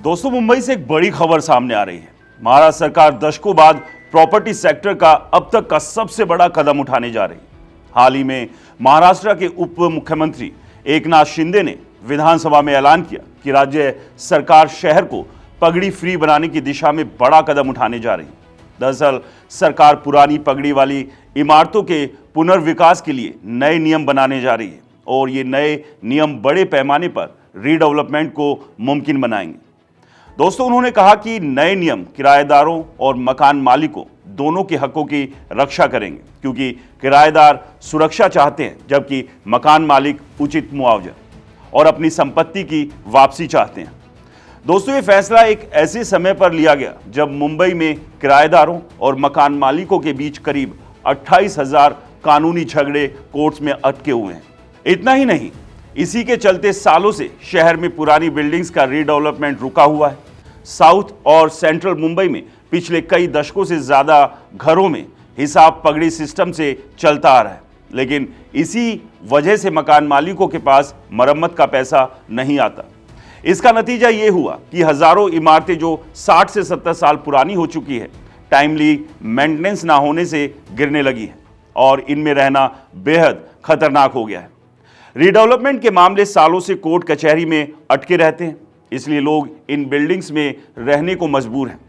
दोस्तों, मुंबई से एक बड़ी खबर सामने आ रही है। महाराष्ट्र सरकार दशकों बाद प्रॉपर्टी सेक्टर का अब तक का सबसे बड़ा कदम उठाने जा रही है। हाल ही में महाराष्ट्र के उप मुख्यमंत्री एकनाथ शिंदे ने विधानसभा में ऐलान किया कि राज्य सरकार शहर को पगड़ी फ्री बनाने की दिशा में बड़ा कदम उठाने जा रही है। दरअसल सरकार पुरानी पगड़ी वाली इमारतों के पुनर्विकास के लिए नए नियम बनाने जा रही है और ये नए नियम बड़े पैमाने पर रीडेवलपमेंट को मुमकिन बनाएंगे। दोस्तों, उन्होंने कहा कि नए नियम किराएदारों और मकान मालिकों दोनों के हकों की रक्षा करेंगे, क्योंकि किराएदार सुरक्षा चाहते हैं जबकि मकान मालिक उचित मुआवजा और अपनी संपत्ति की वापसी चाहते हैं। दोस्तों, ये फैसला एक ऐसे समय पर लिया गया जब मुंबई में किराएदारों और मकान मालिकों के बीच करीब 28,000 कानूनी झगड़े कोर्ट्स में अटके हुए हैं। इतना ही नहीं, इसी के चलते सालों से शहर में पुरानी बिल्डिंग्स का रीडेवलपमेंट रुका हुआ है। साउथ और सेंट्रल मुंबई में पिछले कई दशकों से ज़्यादा घरों में हिसाब पगड़ी सिस्टम से चलता आ रहा है, लेकिन इसी वजह से मकान मालिकों के पास मरम्मत का पैसा नहीं आता। इसका नतीजा ये हुआ कि हज़ारों इमारतें जो 60 से 70 साल पुरानी हो चुकी है, टाइमली मेंटेनेंस ना होने से गिरने लगी है और इनमें रहना बेहद खतरनाक हो गया है। रीडेवलपमेंट के मामले सालों से कोर्ट कचहरी में अटके रहते हैं, इसलिए लोग इन बिल्डिंग्स में रहने को मजबूर हैं।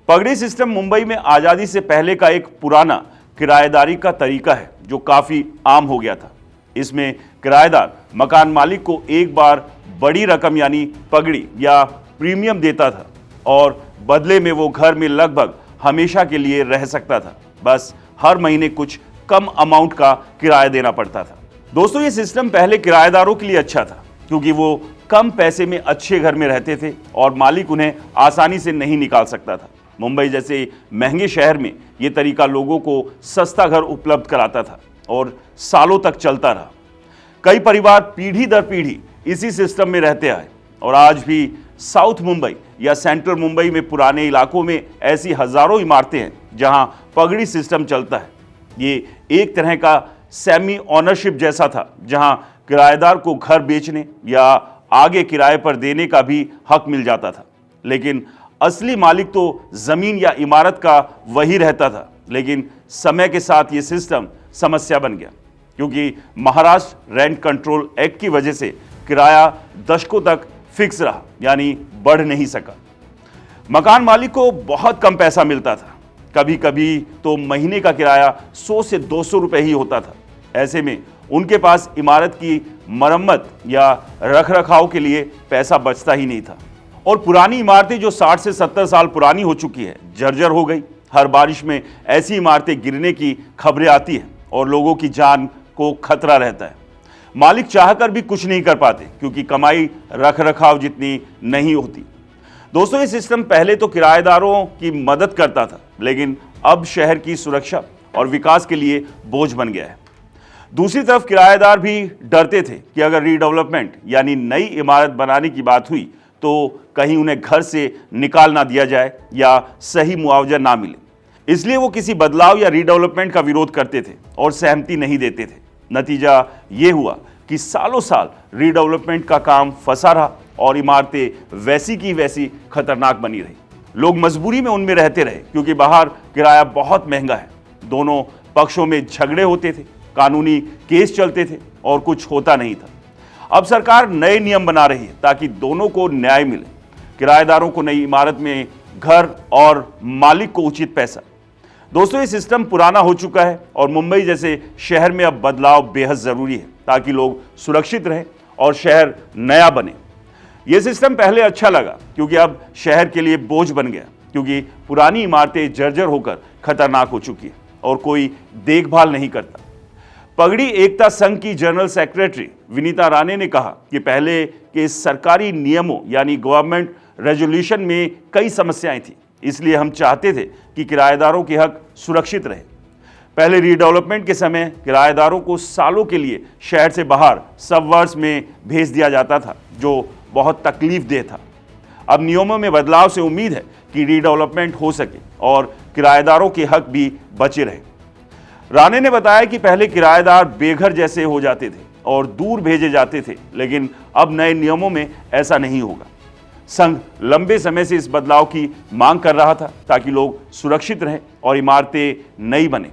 पगड़ी सिस्टम मुंबई में आज़ादी से पहले का एक पुराना किराएदारी का तरीका है जो काफ़ी आम हो गया था। इसमें किराएदार मकान मालिक को एक बार बड़ी रकम यानी पगड़ी या प्रीमियम देता था और बदले में वो घर में लगभग हमेशा के लिए रह सकता था। बस हर महीने कुछ कम अमाउंट का किराया देना पड़ता था। दोस्तों, ये सिस्टम पहले किराएदारों के लिए अच्छा था क्योंकि वो कम पैसे में अच्छे घर में रहते थे और मालिक उन्हें आसानी से नहीं निकाल सकता था। मुंबई जैसे महंगे शहर में ये तरीका लोगों को सस्ता घर उपलब्ध कराता था और सालों तक चलता रहा। कई परिवार पीढ़ी दर पीढ़ी इसी सिस्टम में रहते आए और आज भी साउथ मुंबई या सेंट्रल मुंबई में पुराने इलाकों में ऐसी हज़ारों इमारतें हैं जहां पगड़ी सिस्टम चलता है। ये एक तरह का सेमी ऑनरशिप जैसा था, जहां किराएदार को घर बेचने या आगे किराए पर देने का भी हक मिल जाता था, लेकिन असली मालिक तो जमीन या इमारत का वही रहता था। लेकिन समय के साथ ये सिस्टम समस्या बन गया क्योंकि महाराष्ट्र रेंट कंट्रोल एक्ट की वजह से किराया दशकों तक फिक्स रहा, यानी बढ़ नहीं सका। मकान मालिक को बहुत कम पैसा मिलता था, कभी कभी तो महीने का किराया 100 से 200 रुपए ही होता था। ऐसे में उनके पास इमारत की मरम्मत या रखरखाव के लिए पैसा बचता ही नहीं था और पुरानी इमारतें जो 60 से 70 साल पुरानी हो चुकी है, जर्जर हो गई। हर बारिश में ऐसी इमारतें गिरने की खबरें आती हैं और लोगों की जान को खतरा रहता है। मालिक चाहकर भी कुछ नहीं कर पाते क्योंकि कमाई रखरखाव जितनी नहीं होती। दोस्तों, ये सिस्टम पहले तो किराएदारों की मदद करता था, लेकिन अब शहर की सुरक्षा और विकास के लिए बोझ बन गया है। दूसरी तरफ किराएदार भी डरते थे कि अगर रीडेवलपमेंट यानी नई इमारत बनाने की बात हुई तो कहीं उन्हें घर से निकाल ना दिया जाए या सही मुआवजा ना मिले। इसलिए वो किसी बदलाव या रीडेवलपमेंट का विरोध करते थे और सहमति नहीं देते थे। नतीजा ये हुआ कि सालों साल रीडेवलपमेंट का काम फंसा रहा और इमारतें वैसी की वैसी खतरनाक बनी रही। लोग मजबूरी में उनमें रहते रहे क्योंकि बाहर किराया बहुत महंगा है। दोनों पक्षों में झगड़े होते थे, कानूनी केस चलते थे और कुछ होता नहीं था। अब सरकार नए नियम बना रही है ताकि दोनों को न्याय मिले, किराएदारों को नई इमारत में घर और मालिक को उचित पैसा। दोस्तों, ये सिस्टम पुराना हो चुका है और मुंबई जैसे शहर में अब बदलाव बेहद ज़रूरी है ताकि लोग सुरक्षित रहें और शहर नया बने। ये सिस्टम पहले अच्छा लगा क्योंकि अब शहर के लिए बोझ बन गया, क्योंकि पुरानी इमारतें जर्जर होकर खतरनाक हो चुकी है और कोई देखभाल नहीं करता। पगड़ी एकता संघ की जनरल सेक्रेटरी विनीता राणे ने कहा कि पहले के सरकारी नियमों यानी गवर्नमेंट रेजोल्यूशन में कई समस्याएं थी, इसलिए हम चाहते थे कि किराएदारों के हक सुरक्षित रहे। पहले रीडेवलपमेंट के समय किराएदारों को सालों के लिए शहर से बाहर सबवर्स में भेज दिया जाता था, जो बहुत तकलीफदेह था। अब नियमों में बदलाव से उम्मीद है कि रीडेवलपमेंट हो सके और किराएदारों के हक भी बचे रहे। राणे ने बताया कि पहले किराएदार बेघर जैसे हो जाते थे और दूर भेजे जाते थे, लेकिन अब नए नियमों में ऐसा नहीं होगा। संघ लंबे समय से इस बदलाव की मांग कर रहा था ताकि लोग सुरक्षित रहें और इमारतें नई बने।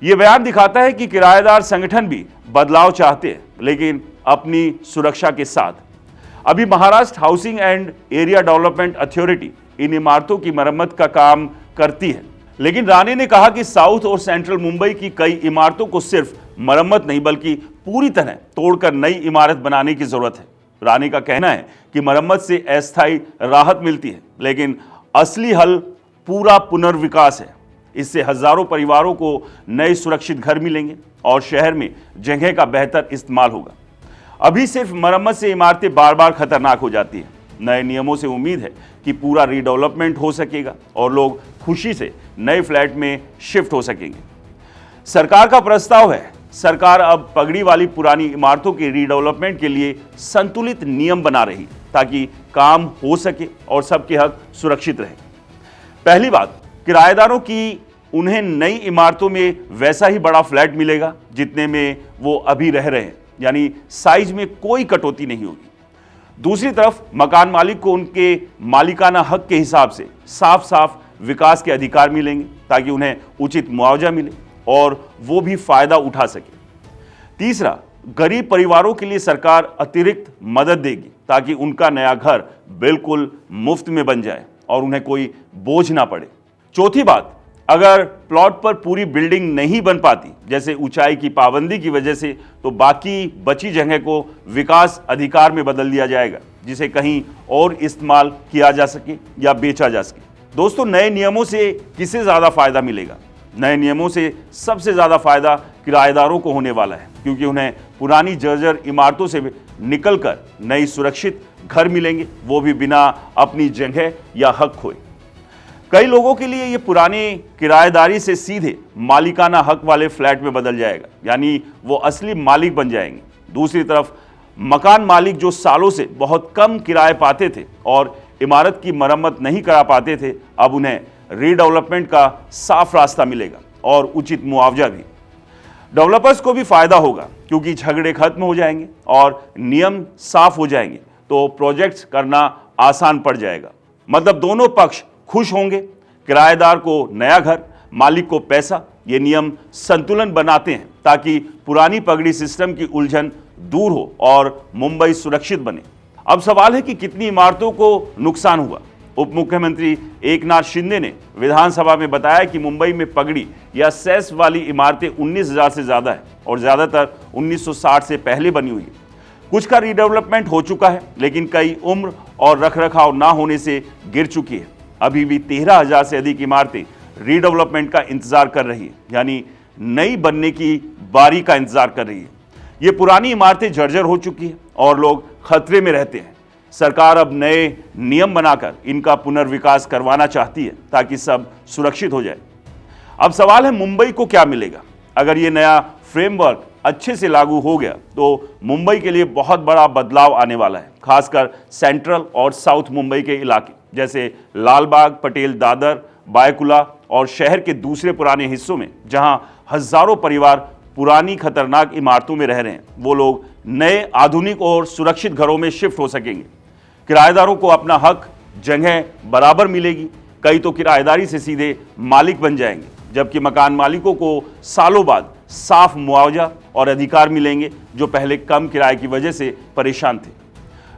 यह बयान दिखाता है कि किराएदार संगठन भी बदलाव चाहते हैं, लेकिन अपनी सुरक्षा के साथ। अभी Maharashtra housing and area development authority in इमारतों की मरम्मत का काम करती है, लेकिन राणे ने कहा कि साउथ और सेंट्रल मुंबई की कई इमारतों को सिर्फ मरम्मत नहीं बल्कि पूरी तरह तोड़कर नई इमारत बनाने की जरूरत है। राणे का कहना है कि मरम्मत से अस्थायी राहत मिलती है, लेकिन असली हल पूरा पुनर्विकास है। इससे हजारों परिवारों को नए सुरक्षित घर मिलेंगे और शहर में जगह का बेहतर इस्तेमाल होगा। अभी सिर्फ मरम्मत से इमारतें बार बार खतरनाक हो जाती हैं। नए नियमों से उम्मीद है कि पूरा रीडेवलपमेंट हो सकेगा और लोग खुशी से नए फ्लैट में शिफ्ट हो सकेंगे। सरकार का प्रस्ताव है, सरकार अब पगड़ी वाली पुरानी इमारतों के रीडेवलपमेंट के लिए संतुलित नियम बना रही है ताकि काम हो सके और सबके हक सुरक्षित रहे। पहली बात, किराएदारों की उन्हें नई इमारतों में वैसा ही बड़ा फ्लैट मिलेगा जितने में वो अभी रह रहे हैं, यानी साइज में कोई कटौती नहीं होगी। दूसरी तरफ मकान मालिक को उनके मालिकाना हक के हिसाब से साफ साफ विकास के अधिकार मिलेंगे ताकि उन्हें उचित मुआवजा मिले और वो भी फायदा उठा सके। तीसरा, गरीब परिवारों के लिए सरकार अतिरिक्त मदद देगी ताकि उनका नया घर बिल्कुल मुफ्त में बन जाए और उन्हें कोई बोझ ना पड़े। चौथी बात, अगर प्लॉट पर पूरी बिल्डिंग नहीं बन पाती, जैसे ऊंचाई की पाबंदी की वजह से, तो बाकी बची जगह को विकास अधिकार में बदल दिया जाएगा जिसे कहीं और इस्तेमाल किया जा सके या बेचा जा सके। दोस्तों, नए नियमों से किसे ज्यादा फायदा मिलेगा? नए नियमों से सबसे ज्यादा फायदा किराएदारों को होने वाला है, क्योंकि उन्हें पुरानी जर्जर इमारतों से निकलकर नई सुरक्षित घर मिलेंगे, वो भी बिना अपनी जगह या हक खोए। कई लोगों के लिए ये पुरानी किराएदारी से सीधे मालिकाना हक वाले फ्लैट में बदल जाएगा, यानी वो असली मालिक बन जाएंगे। दूसरी तरफ मकान मालिक जो सालों से बहुत कम किराए पाते थे और इमारत की मरम्मत नहीं करा पाते थे, अब उन्हें रीडेवलपमेंट का साफ रास्ता मिलेगा और उचित मुआवजा भी। डेवलपर्स को भी फायदा होगा क्योंकि झगड़े खत्म हो जाएंगे और नियम साफ हो जाएंगे, तो प्रोजेक्ट्स करना आसान पड़ जाएगा। मतलब दोनों पक्ष खुश होंगे, किराएदार को नया घर, मालिक को पैसा। ये नियम संतुलन बनाते हैं ताकि पुरानी पगड़ी सिस्टम की उलझन दूर हो और मुंबई सुरक्षित बने। अब सवाल है कि कितनी इमारतों को नुकसान हुआ। उप मुख्यमंत्री एकनाथ शिंदे ने विधानसभा में बताया कि मुंबई में पगड़ी या सेस वाली इमारतें 19,000 से ज्यादा है और ज्यादातर 1960 से पहले बनी हुई है। कुछ का रीडेवलपमेंट हो चुका है, लेकिन कई उम्र और रखरखाव ना होने से गिर चुकी है। अभी भी 13,000 से अधिक इमारतें रीडेवलपमेंट का इंतजार कर रही है, यानी नई बनने की बारी का इंतजार कर रही है। ये पुरानी इमारतें जर्जर हो चुकी है और लोग खतरे में रहते हैं। सरकार अब नए नियम बनाकर इनका पुनर्विकास करवाना चाहती है ताकि सब सुरक्षित हो जाए। अब सवाल है, मुंबई को क्या मिलेगा? अगर ये नया फ्रेमवर्क अच्छे से लागू हो गया तो मुंबई के लिए बहुत बड़ा बदलाव आने वाला है, खासकर सेंट्रल और साउथ मुंबई के इलाके जैसे लालबाग, पटेल दादर, बायकुला और शहर के दूसरे पुराने हिस्सों में जहां हजारों परिवार पुरानी खतरनाक इमारतों में रह रहे हैं, वो लोग नए आधुनिक और सुरक्षित घरों में शिफ्ट हो सकेंगे। किराएदारों को अपना हक, जगह बराबर मिलेगी। कई तो किराएदारी से सीधे मालिक बन जाएंगे, जबकि मकान मालिकों को सालों बाद साफ मुआवजा और अधिकार मिलेंगे जो पहले कम किराए की वजह से परेशान थे।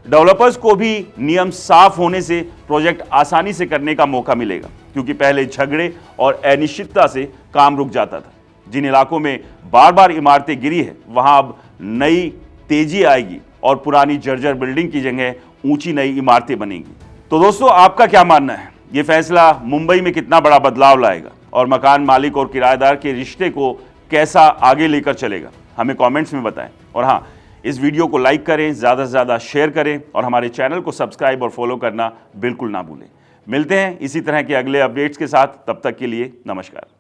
डेवलपर्स को भी नियम साफ होने से प्रोजेक्ट आसानी से करने का मौका मिलेगा, क्योंकि पहले झगड़े और अनिश्चितता से काम रुक जाता था। जिन इलाकों में बार बार इमारतें गिरी है, वहां अब नई तेजी आएगी और पुरानी जर्जर बिल्डिंग की जगह ऊंची नई इमारतें बनेंगी। तो दोस्तों, आपका क्या मानना है? ये फैसला मुंबई में कितना बड़ा बदलाव लाएगा और मकान मालिक और किराएदार के रिश्ते को कैसा आगे लेकर चलेगा? हमें कमेंट्स में बताएं। और हाँ, इस वीडियो को लाइक करें, ज़्यादा से ज़्यादा शेयर करें और हमारे चैनल को सब्सक्राइब और फॉलो करना बिल्कुल ना भूलें। मिलते हैं इसी तरह के अगले अपडेट्स के साथ। तब तक के लिए नमस्कार।